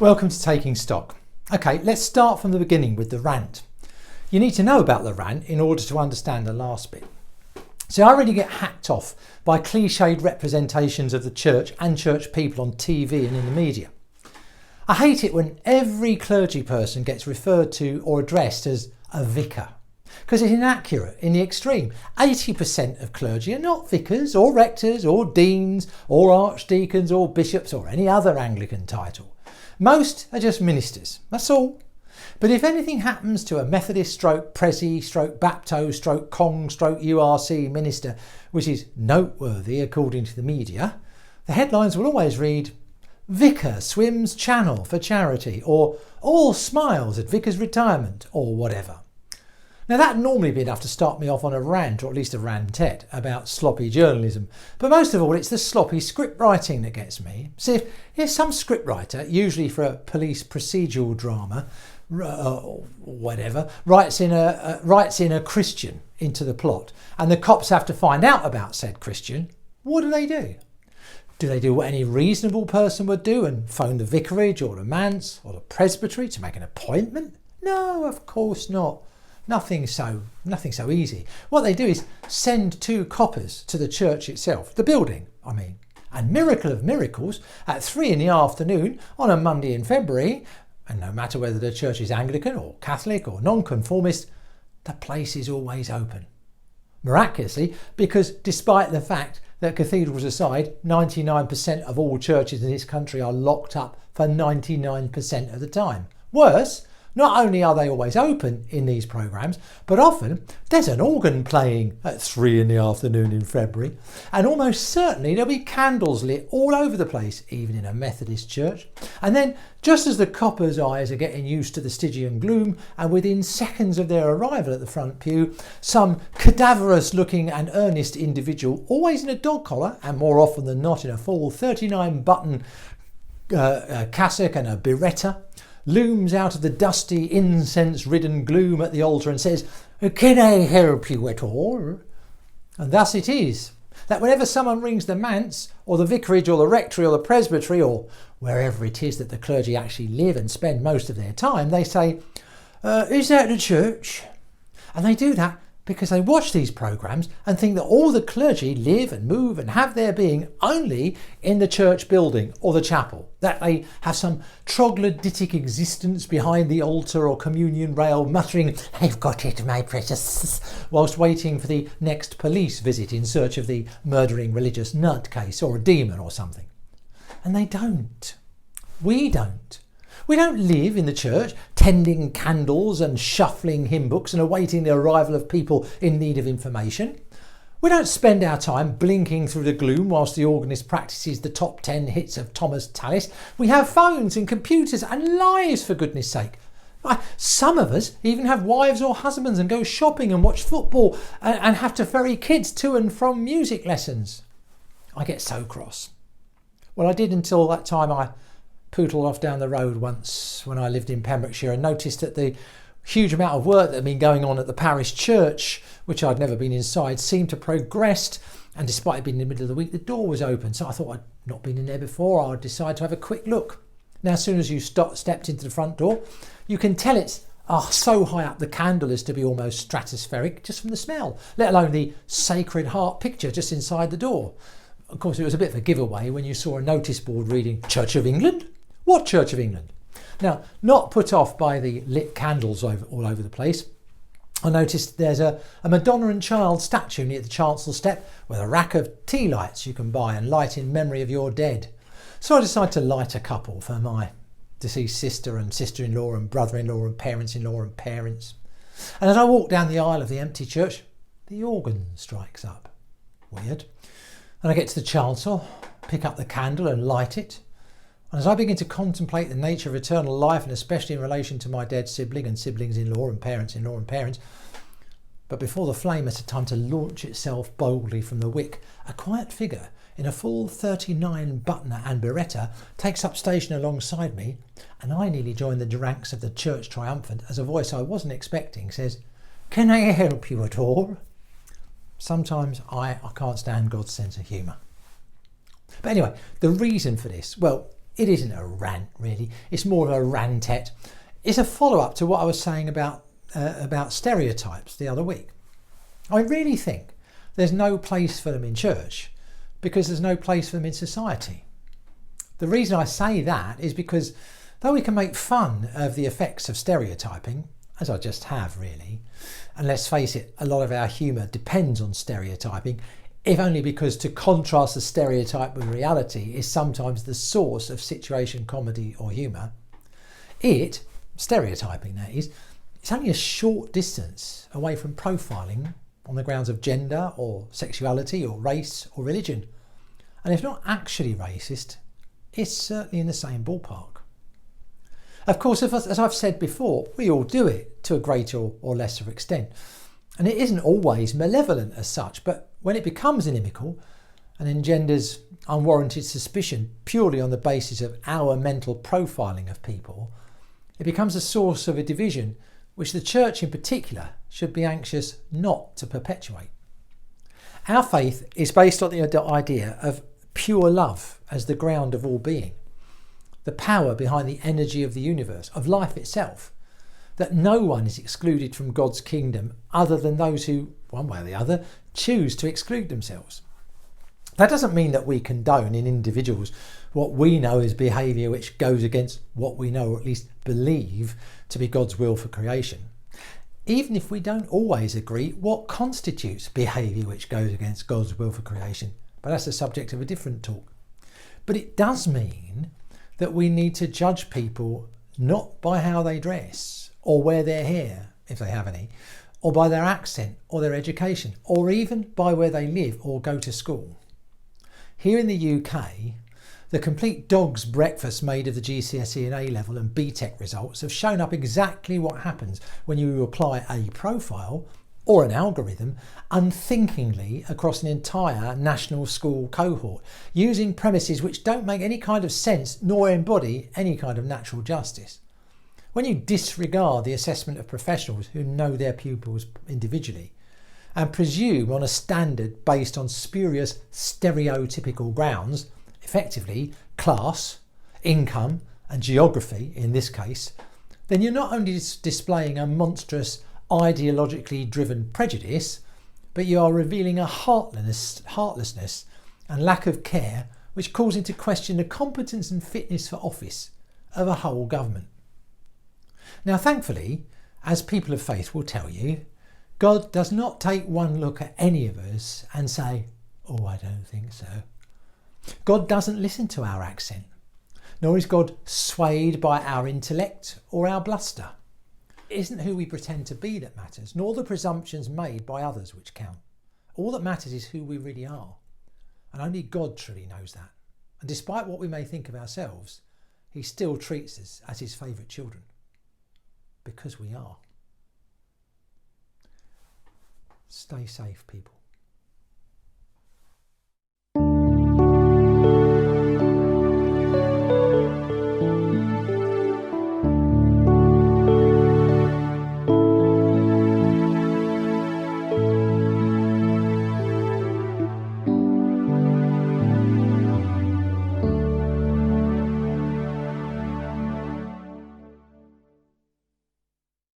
Welcome to Taking Stock. Okay, let's start from the beginning with the rant. You need to know about the rant in order to understand the last bit. So I already get hacked off by cliched representations of the church and church people on TV and in the media. I hate it when every clergy person gets referred to or addressed as a vicar, because it's inaccurate in the extreme. 80% of clergy are not vicars or rectors or deans or archdeacons or bishops or any other Anglican title. Most are just ministers, that's all. But if anything happens to a Methodist stroke Prezi stroke Bapto stroke Cong stroke URC minister, which is noteworthy according to the media, the headlines will always read, Vicar swims channel for charity, or all smiles at vicar's retirement, or whatever. Now that'd normally be enough to start me off on a rant, or at least a rantette, about sloppy journalism. But most of all, it's the sloppy script writing that gets me. See, if some script writer, usually for a police procedural drama, or whatever, writes in a Christian into the plot, and the cops have to find out about said Christian, what do? Do they do what any reasonable person would do and phone the vicarage or the manse or the presbytery to make an appointment? No, of course not. Nothing so easy. What they do is send two coppers to the church itself, the building, I mean. And miracle of miracles, at 3 p.m. on a Monday in February, and no matter whether the church is Anglican or Catholic or nonconformist, the place is always open. Miraculously, because despite the fact that cathedrals aside, 99% of all churches in this country are locked up for 99% of the time. Worse, not only are they always open in these programmes, but often there's an organ playing at 3 p.m. in February, and almost certainly there'll be candles lit all over the place, even in a Methodist church. And then, just as the coppers' eyes are getting used to the Stygian gloom, and within seconds of their arrival at the front pew, some cadaverous-looking and earnest individual, always in a dog collar, and more often than not in a full 39-button cassock and a biretta, looms out of the dusty, incense-ridden gloom at the altar and says, "Can I help you at all?" And thus it is that whenever someone rings the manse, or the vicarage, or the rectory, or the presbytery, or wherever it is that the clergy actually live and spend most of their time, they say, "Is that the church?" And they do that because they watch these programmes and think that all the clergy live and move and have their being only in the church building or the chapel, that they have some troglodytic existence behind the altar or communion rail muttering, "I've got it, my precious," whilst waiting for the next police visit in search of the murdering religious nutcase or a demon or something. And they don't. We don't. We don't live in the church tending candles and shuffling hymn books and awaiting the arrival of people in need of information. We don't spend our time blinking through the gloom whilst the organist practices the top 10 hits of Thomas Tallis. We have phones and computers and lives, for goodness sake. Some of us even have wives or husbands and go shopping and watch football and have to ferry kids to and from music lessons. I get so cross. Well, I did until that time I pootled off down the road once when I lived in Pembrokeshire and noticed that the huge amount of work that had been going on at the parish church, which I'd never been inside, seemed to progress, and despite it being in the middle of the week, the door was open. So I thought I'd not been in there before, I'd decide to have a quick look. Now, as soon as you stepped into the front door, you can tell it's so high up the candle as to be almost stratospheric just from the smell, let alone the Sacred Heart picture just inside the door. Of course, it was a bit of a giveaway when you saw a notice board reading Church of England. What Church of England? Now, not put off by the lit candles all over the place, I noticed there's a Madonna and Child statue near the chancel step with a rack of tea lights you can buy and light in memory of your dead. So I decided to light a couple for my deceased sister and sister-in-law and brother-in-law and parents-in-law and parents. And as I walk down the aisle of the empty church, the organ strikes up. Weird. And I get to the chancel, pick up the candle and light it. And as I begin to contemplate the nature of eternal life, and especially in relation to my dead sibling and siblings-in-law and parents-in-law and parents, but before the flame has had time to launch itself boldly from the wick, a quiet figure in a full 39-buttoner and biretta takes up station alongside me, and I nearly join the ranks of the church triumphant as a voice I wasn't expecting says, "Can I help you at all?" Sometimes I can't stand God's sense of humour. But anyway, the reason for this, well, It isn't a rant really, it's more of a rantet. It's a follow-up to what I was saying about stereotypes the other week. I really think there's no place for them in church because there's no place for them in society. The reason I say that is because though we can make fun of the effects of stereotyping, as I just have really, and let's face it, a lot of our humour depends on stereotyping, if only because to contrast the stereotype with reality is sometimes the source of situation comedy or humour. Stereotyping that is, it's only a short distance away from profiling on the grounds of gender or sexuality or race or religion. And if not actually racist, it's certainly in the same ballpark. Of course, as I've said before, we all do it to a greater or lesser extent. And it isn't always malevolent as such, but when it becomes inimical and engenders unwarranted suspicion purely on the basis of our mental profiling of people, it becomes a source of a division which the church in particular should be anxious not to perpetuate. Our faith is based on the idea of pure love as the ground of all being, the power behind the energy of the universe, of life itself, that no one is excluded from God's kingdom other than those who, one way or the other, choose to exclude themselves. That doesn't mean that we condone in individuals what we know is behaviour which goes against what we know, or at least believe, to be God's will for creation. Even if we don't always agree what constitutes behaviour which goes against God's will for creation, but that's the subject of a different talk. But it does mean that we need to judge people not by how they dress, or wear their hair, if they have any, or by their accent, or their education, or even by where they live or go to school. Here in the UK, the complete dog's breakfast made of the GCSE and A-level and BTEC results have shown up exactly what happens when you apply a profile or an algorithm unthinkingly across an entire national school cohort, using premises which don't make any kind of sense nor embody any kind of natural justice. When you disregard the assessment of professionals who know their pupils individually and presume on a standard based on spurious stereotypical grounds, effectively class, income and geography in this case, then you're not only displaying a monstrous ideologically driven prejudice, but you are revealing a heartlessness and lack of care which calls into question the competence and fitness for office of a whole government. Now, thankfully, as people of faith will tell you, God does not take one look at any of us and say, "Oh, I don't think so." God doesn't listen to our accent, nor is God swayed by our intellect or our bluster. It isn't who we pretend to be that matters, nor the presumptions made by others which count. All that matters is who we really are, and only God truly knows that. And despite what we may think of ourselves, he still treats us as his favourite children, because we are. Stay safe, people.